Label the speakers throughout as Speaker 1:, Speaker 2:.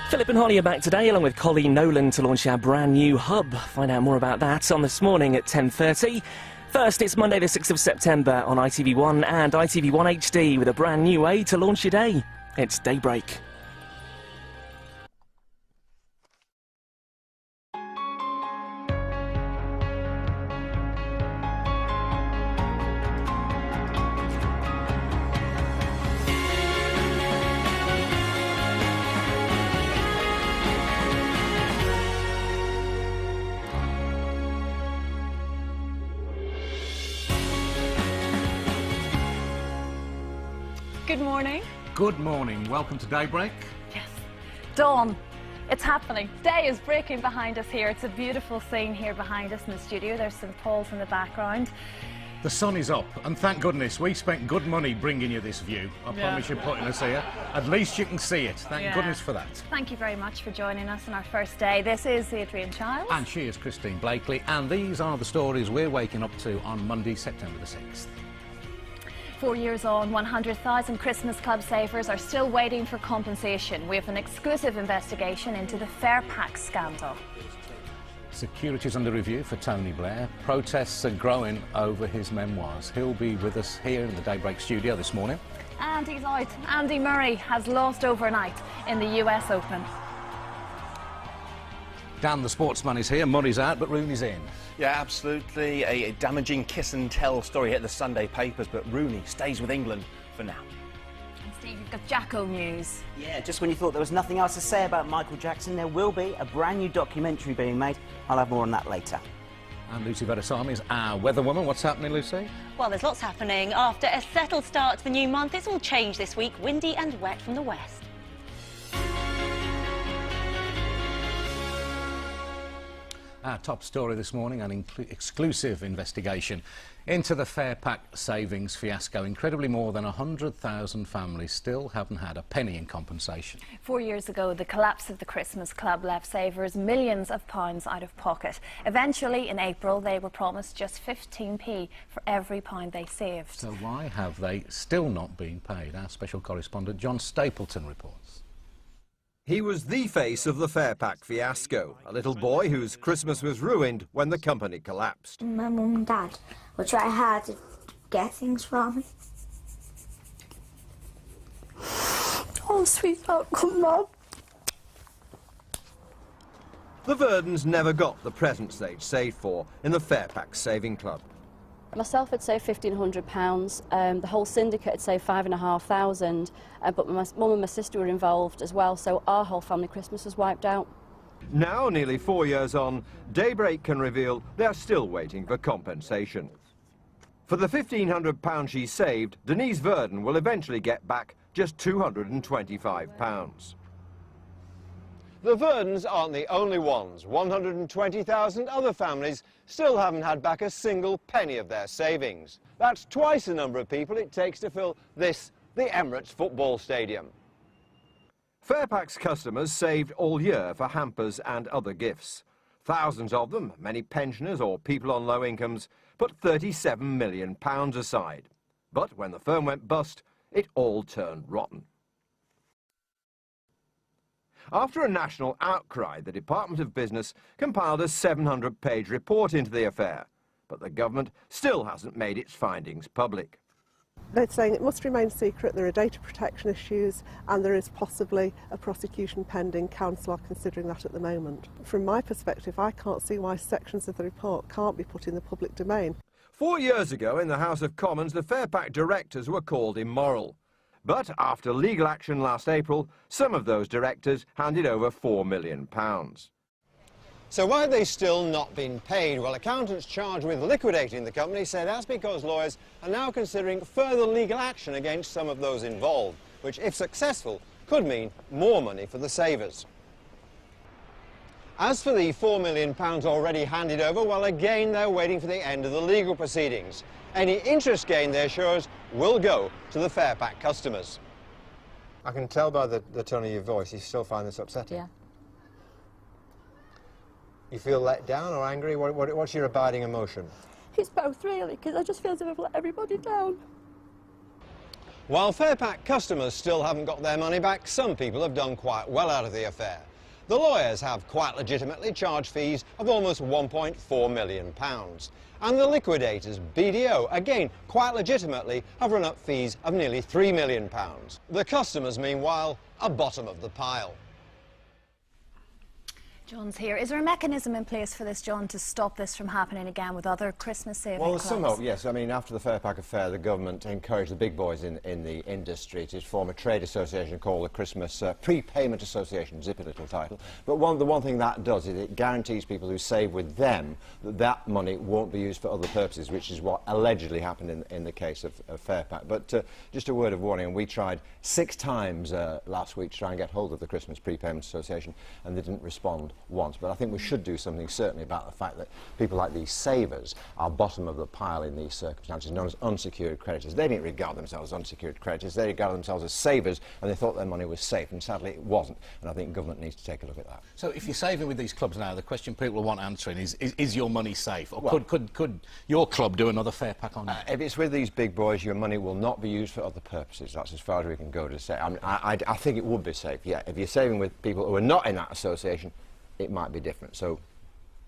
Speaker 1: Philip and Holly are back today, along with Colleen Nolan, to launch our brand new hub. Find out more about that on This Morning at 10:30. First, it's Monday the 6th of September on ITV1 and ITV1 HD with a brand new way to launch your day. It's Daybreak.
Speaker 2: Good morning.
Speaker 3: Good morning. Welcome to Daybreak.
Speaker 2: Yes. Dawn. It's happening. Day is breaking behind us here. It's a beautiful scene here behind us in the studio. There's St Paul's in the background.
Speaker 3: The sun is up, and thank goodness we spent good money bringing you this view. I promise you're putting us here. At least you can see it. Thank goodness for that.
Speaker 2: Thank you very much for joining us on our first day. This is Adrian Childs.
Speaker 3: And she is Christine Blakely, and these are the stories we're waking up to on Monday, September the 6th.
Speaker 2: 4 years on, 100,000 Christmas Club savers are still waiting for compensation. We have an exclusive investigation into the Fare Pack scandal.
Speaker 3: Security's under review for Tony Blair. Protests are growing over his memoirs. He'll be with us here in the Daybreak studio this morning.
Speaker 2: And he's out. Andy Murray has lost overnight in the US Open.
Speaker 3: Dan the sportsman is here, Murray's out, but Rooney's in.
Speaker 4: Yeah, absolutely. A damaging kiss-and-tell story hit the Sunday papers, but Rooney stays with England for now.
Speaker 2: And Steve, you've got Jacko news.
Speaker 5: Yeah, just when you thought there was nothing else to say about Michael Jackson, there will be a brand new documentary being made. I'll have more on that later.
Speaker 3: And Lucy Verasamy is our weather woman. What's happening, Lucy?
Speaker 6: Well, there's lots happening. After a settled start to the new month, it's all changed this week. Windy and wet from the west.
Speaker 3: Our top story this morning, an exclusive investigation into the Fare Pack savings fiasco. Incredibly, more than 100,000 families still haven't had a penny in compensation.
Speaker 2: 4 years ago, the collapse of the Christmas Club left savers millions of pounds out of pocket. Eventually, in April, they were promised just 15p for every pound they saved.
Speaker 3: So why have they still not been paid? Our special correspondent John Stapleton reports.
Speaker 7: He was the face of the Fare Pack fiasco, a little boy whose Christmas was ruined when the company collapsed.
Speaker 8: My mum and dad will try hard to get things from me. Oh, sweetheart, come on.
Speaker 7: The Verdens never got the presents they'd saved for in the Fare Pack Saving Club.
Speaker 9: Myself had saved £1,500, the whole syndicate had saved £5,500, but my mum and my sister were involved as well, so our whole family Christmas was wiped out.
Speaker 7: Now, nearly 4 years on, Daybreak can reveal they're still waiting for compensation. For the £1,500 she saved, Denise Verden will eventually get back just £225.
Speaker 10: The Verdens aren't the only ones. 120,000 other families still haven't had back a single penny of their savings. That's twice the number of people it takes to fill this, the Emirates football stadium.
Speaker 7: Fare Pack's customers saved all year for hampers and other gifts. Thousands of them, many pensioners or people on low incomes, put £37 million aside. But when the firm went bust, it all turned rotten. After a national outcry, the Department of Business compiled a 700-page report into the affair, but the government still hasn't made its findings public.
Speaker 11: They're saying it must remain secret, there are data protection issues, and there is possibly a prosecution pending. Council are considering that at the moment. From my perspective, I can't see why sections of the report can't be put in the public domain.
Speaker 7: 4 years ago in the House of Commons, the Fare Pack directors were called immoral. But after legal action last April, some of those directors handed over £4 million.
Speaker 10: So why have they still not been paid? Well, accountants charged with liquidating the company said that's because lawyers are now considering further legal action against some of those involved, which, if successful, could mean more money for the savers. As for the £4 million already handed over, well, again, they're waiting for the end of the legal proceedings. Any interest gained, they assure us, will go to the Fare Pack customers. I can tell by the tone of your voice, you still find this upsetting.
Speaker 9: Yeah.
Speaker 10: You feel let down or angry? What's your abiding emotion?
Speaker 8: It's both, really, because I just feel as if I've let everybody down.
Speaker 10: While Fairpack customers still haven't got their money back, some people have done quite well out of the affair. The lawyers have quite legitimately charged fees of almost £1.4 million. And the liquidators, BDO, again, quite legitimately, have run up fees of nearly £3 million. The customers, meanwhile, are bottom of the pile.
Speaker 2: John's here. Is there a mechanism in place for this, John, to stop this from happening again with other Christmas saving
Speaker 7: Well,
Speaker 2: clubs?
Speaker 7: there's some hope, yes. I mean, after the Fairpack affair, the government encouraged the big boys in the industry to form a trade association called the Christmas Prepayment Association, zippy little title. But the one thing that does is it guarantees people who save with them that that money won't be used for other purposes, which is what allegedly happened in the case of Fairpack. But just a word of warning, we tried 6 times last week to try and get hold of the Christmas Prepayment Association, and they didn't respond once. But I think we should do something certainly about the fact that people like these savers are bottom of the pile in these circumstances, known as unsecured creditors. They didn't regard themselves as unsecured creditors, they regarded themselves as savers, and they thought their money was safe, and sadly it wasn't. And I think government needs to take a look at that.
Speaker 3: So if you're saving with these clubs now, the question people will want answering is your money safe? Or
Speaker 7: Well,
Speaker 3: could your club do another Fairpack on it?
Speaker 7: If it's with these big boys, your money will not be used for other purposes. That's as far as we can go to say. I think it would be safe, yeah. If you're saving with people who are not in that association, it might be different. So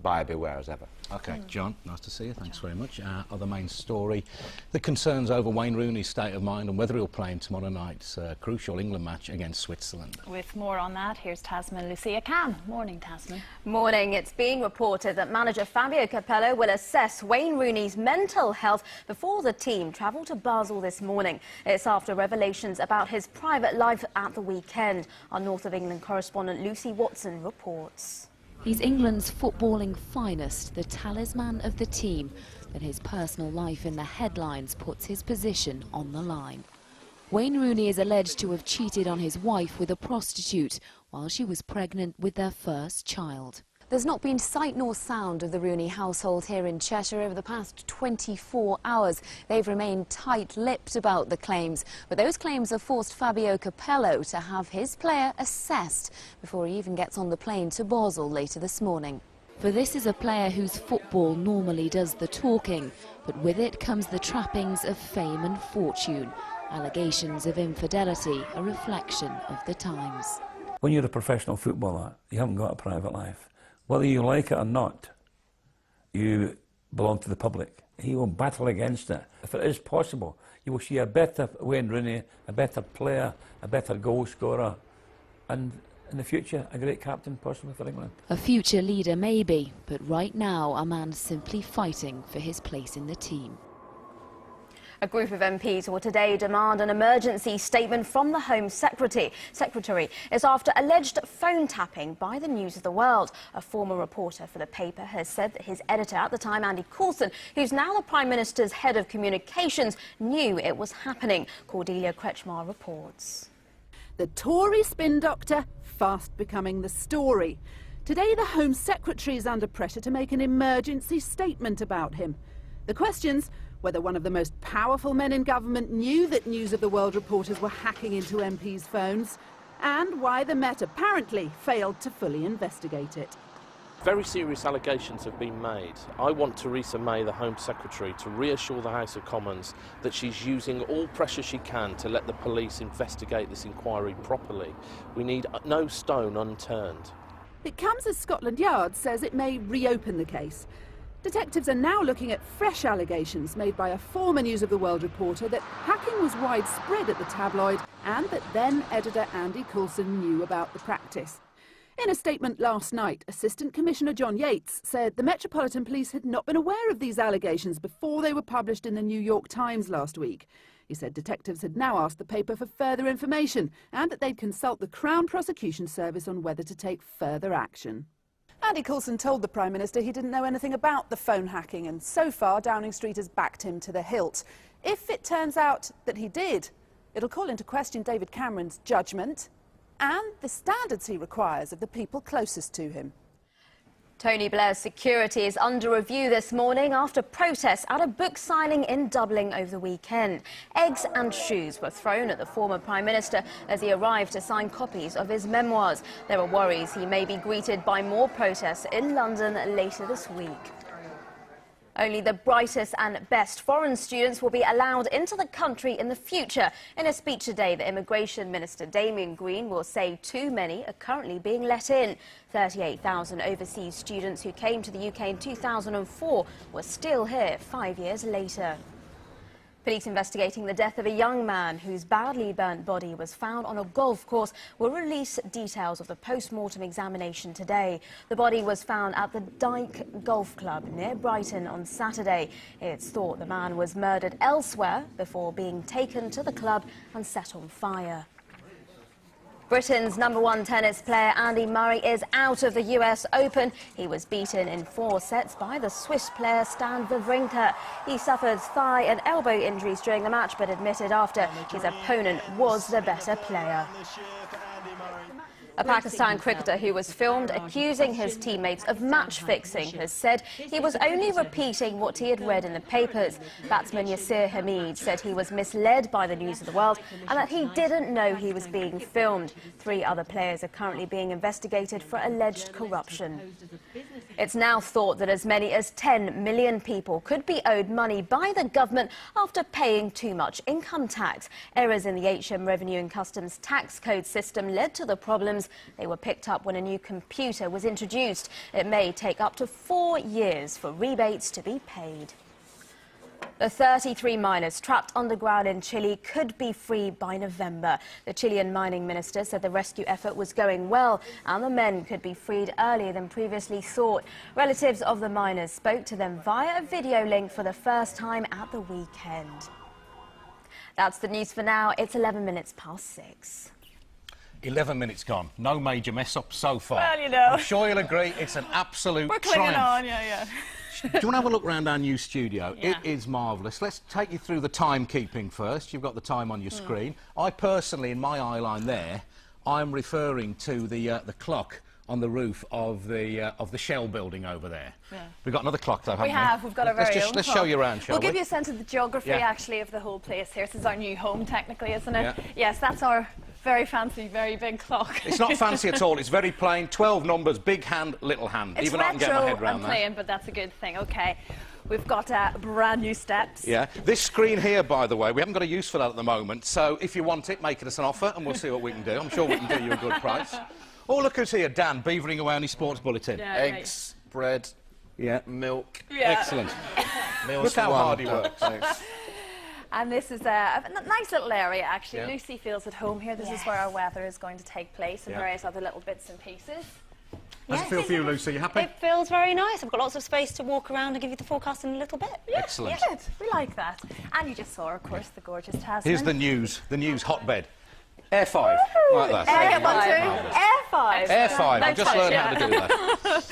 Speaker 7: buyer beware as ever.
Speaker 3: OK, John, nice to see you. Thanks very much. Other main story, the concerns over Wayne Rooney's state of mind and whether he'll play in tomorrow night's crucial England match against Switzerland.
Speaker 2: With more on that, here's Tasman Lucia Cam. Morning, Tasman.
Speaker 12: Morning. It's being reported that manager Fabio Capello will assess Wayne Rooney's mental health before the team travel to Basel this morning. It's after revelations about his private life at the weekend. Our North of England correspondent Lucy Watson reports.
Speaker 13: He's England's footballing finest, the talisman of the team, but his personal life in the headlines puts his position on the line. Wayne Rooney is alleged to have cheated on his wife with a prostitute while she was pregnant with their first child. There's not been sight nor sound of the Rooney household here in Cheshire over the past 24 hours. They've remained tight-lipped about the claims, but those claims have forced Fabio Capello to have his player assessed before he even gets on the plane to Basel later this morning. For this is a player whose football normally does the talking, but with it comes the trappings of fame and fortune. Allegations of infidelity, a reflection of the times.
Speaker 14: When you're a professional footballer, you haven't got a private life. Whether you like it or not, you belong to the public. He will battle against it. If it is possible, you will see a better Wayne Rooney, a better player, a better goal scorer, and in the future, a great captain possibly for England.
Speaker 13: A future leader maybe, but right now a man simply fighting for his place in the team.
Speaker 12: A group of MPs will today demand an emergency statement from the Home Secretary. It's after alleged phone tapping by the News of the World. A former reporter for the paper has said that his editor at the time, Andy Coulson, who's now the Prime Minister's head of communications, knew it was happening. Cordelia Kretschmar reports.
Speaker 15: The Tory spin doctor fast becoming the story. Today the Home Secretary is under pressure to make an emergency statement about him. The questions: whether one of the most powerful men in government knew that News of the World reporters were hacking into MPs' phones, and why the Met apparently failed to fully investigate it.
Speaker 16: Very serious allegations have been made. I want Theresa May, the Home Secretary, to reassure the House of Commons that she's using all pressure she can to let the police investigate this inquiry properly. We need no stone unturned.
Speaker 15: It comes as Scotland Yard says it may reopen the case. Detectives are now looking at fresh allegations made by a former News of the World reporter that hacking was widespread at the tabloid and that then editor Andy Coulson knew about the practice. In a statement last night, Assistant Commissioner John Yates said the Metropolitan Police had not been aware of these allegations before they were published in the New York Times last week. He said detectives had now asked the paper for further information and that they'd consult the Crown Prosecution Service on whether to take further action. Andy Coulson told the Prime Minister he didn't know anything about the phone hacking, and so far Downing Street has backed him to the hilt. If it turns out that he did, it'll call into question David Cameron's judgment and the standards he requires of the people closest to him.
Speaker 12: Tony Blair's security is under review this morning after protests at a book signing in Dublin over the weekend. Eggs and shoes were thrown at the former Prime Minister as he arrived to sign copies of his memoirs. There are worries he may be greeted by more protests in London later this week. Only the brightest and best foreign students will be allowed into the country in the future. In a speech today, the Immigration Minister Damien Green will say too many are currently being let in. 38,000 overseas students who came to the UK in 2004 were still here 5 years later. Police investigating the death of a young man whose badly burnt body was found on a golf course will release details of the post-mortem examination today. The body was found at the Dyke Golf Club near Brighton on Saturday. It's thought the man was murdered elsewhere before being taken to the club and set on fire. Britain's #1 tennis player Andy Murray is out of the US Open. He was beaten in 4 sets by the Swiss player Stan Wawrinka. He suffered thigh and elbow injuries during the match, but admitted after his opponent was the better player. A Pakistan cricketer who was filmed accusing his teammates of match-fixing has said he was only repeating what he had read in the papers. Batsman Yasir Hamid said he was misled by the News of the World and that he didn't know he was being filmed. 3 other players are currently being investigated for alleged corruption. It's now thought that as many as 10 million people could be owed money by the government after paying too much income tax. Errors in the HM Revenue and Customs tax code system led to the problems. They were picked up when a new computer was introduced. It may take up to 4 years for rebates to be paid. The 33 miners trapped underground in Chile could be free by November. The Chilean mining minister said the rescue effort was going well and the men could be freed earlier than previously thought. Relatives of the miners spoke to them via a video link for the first time at the weekend. That's the news for now. It's 11 minutes past 6.
Speaker 3: 11 minutes gone. No major mess-up so far.
Speaker 2: Well, you know.
Speaker 3: I'm sure you'll agree it's an absolute
Speaker 2: We're clinging
Speaker 3: triumph.
Speaker 2: on, yeah.
Speaker 3: Do you want to have a look around our new studio?
Speaker 2: Yeah.
Speaker 3: It is marvellous. Let's take you through the timekeeping first. You've got the time on your screen. I personally, in my eye line there, I'm referring to the clock on the roof of the Shell building over there.
Speaker 2: Yeah.
Speaker 3: We've got another clock though, haven't we?
Speaker 2: We have. We've got a very own
Speaker 3: Let's
Speaker 2: clock.
Speaker 3: show you around, shall we?
Speaker 2: We'll give you a sense of the geography,
Speaker 3: Yeah.
Speaker 2: actually, of the whole place here. This is our new home, technically, isn't it?
Speaker 3: Yeah.
Speaker 2: Yes, that's our very fancy, very big clock.
Speaker 3: It's not fancy at all. It's very plain. 12 numbers, big hand, little hand.
Speaker 2: It's
Speaker 3: Even I can get my
Speaker 2: retro
Speaker 3: head around
Speaker 2: and
Speaker 3: that.
Speaker 2: plain, but that's a good thing. OK. We've got brand new steps.
Speaker 3: Yeah. This screen here, by the way, we haven't got a use for that at the moment. So if you want it, make it us an offer and we'll see what we can do. I'm sure we can do you a good price. Oh, look who's here, Dan, beavering away on his sports bulletin.
Speaker 2: Yeah,
Speaker 4: Eggs, bread, milk.
Speaker 2: Yeah.
Speaker 3: Excellent.
Speaker 4: Meals
Speaker 3: Look
Speaker 4: for
Speaker 3: how
Speaker 4: one.
Speaker 3: hard he works.
Speaker 2: And this is a nice little area, actually.
Speaker 3: Yeah.
Speaker 2: Lucy feels at home here. This is where our weather is going to take place and
Speaker 3: Yeah.
Speaker 2: various other little bits and pieces.
Speaker 3: How's it feel for you, Lucy? You happy?
Speaker 6: It feels very nice. I've got lots of space to walk around and give you the forecast in a little bit.
Speaker 2: Yeah,
Speaker 3: Excellent.
Speaker 2: Good. We like that. And you just saw, of course, the gorgeous Tasman.
Speaker 3: Here's the news hotbed. Air 5, like that.
Speaker 2: Air 5.
Speaker 3: Air 5, I've just learned how to do that.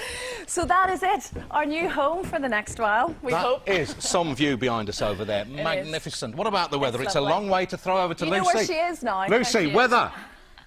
Speaker 2: So that is it. Our new home for the next while, we hope.
Speaker 3: That is some view behind us over there. Magnificent. What about the weather? It's a
Speaker 2: lovely.
Speaker 3: long way to throw over to
Speaker 2: You
Speaker 3: Lucy.
Speaker 2: know where she is now.
Speaker 3: Lucy,
Speaker 2: There she is.
Speaker 3: weather.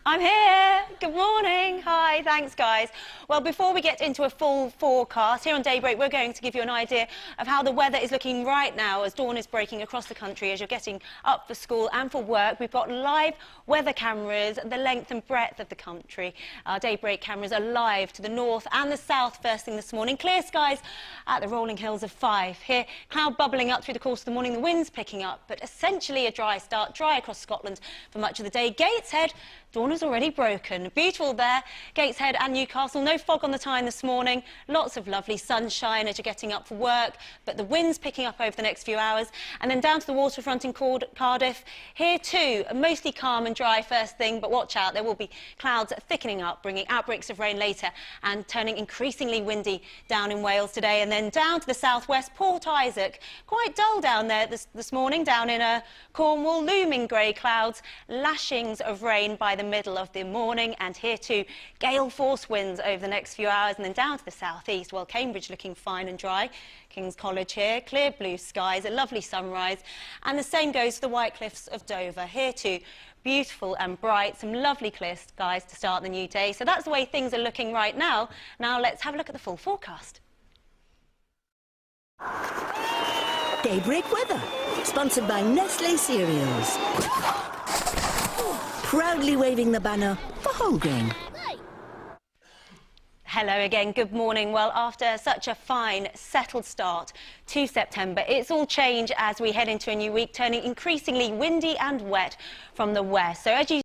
Speaker 6: I'm here. Good morning. Hi, thanks, guys. Well, before we get into a full forecast, here on Daybreak, we're going to give you an idea of how the weather is looking right now as dawn is breaking across the country as you're getting up for school and for work. We've got live weather cameras the length and breadth of the country. Our Daybreak cameras are live to the north and the south first thing this morning. Clear skies at the rolling hills of Fife. Here, cloud bubbling up through the course of the morning, the wind's picking up, but essentially a dry start, dry across Scotland for much of the day. Gateshead, dawn is already broken. Beautiful there, Gateshead and Newcastle. No fog on the Tyne this morning. Lots of lovely sunshine as you're getting up for work, but the wind's picking up over the next few hours. And then down to the waterfront in Cardiff. Here too, mostly calm and dry first thing, but watch out, there will be clouds thickening up, bringing outbreaks of rain later and turning increasingly windy down in Wales today. And then down to the southwest, Port Isaac. Quite dull down there this morning, down in Cornwall. Looming grey clouds, lashings of rain by the middle of the morning, and here too gale force winds over the next few hours. And then down to the southeast, well, Cambridge looking fine and dry. King's College here, clear blue skies, a lovely sunrise, and the same goes for the White Cliffs of Dover. Here too, beautiful and bright, some lovely clear skies to start the new day. So that's the way things are looking right now. Now let's have a look at the full forecast.
Speaker 17: Daybreak weather, sponsored by Nestle Cereals. Proudly waving the banner for whole grain.
Speaker 6: Hello again, good morning. Well, after such a fine, settled start to September, it's all change as we head into a new week, turning increasingly windy and wet from the west. So as you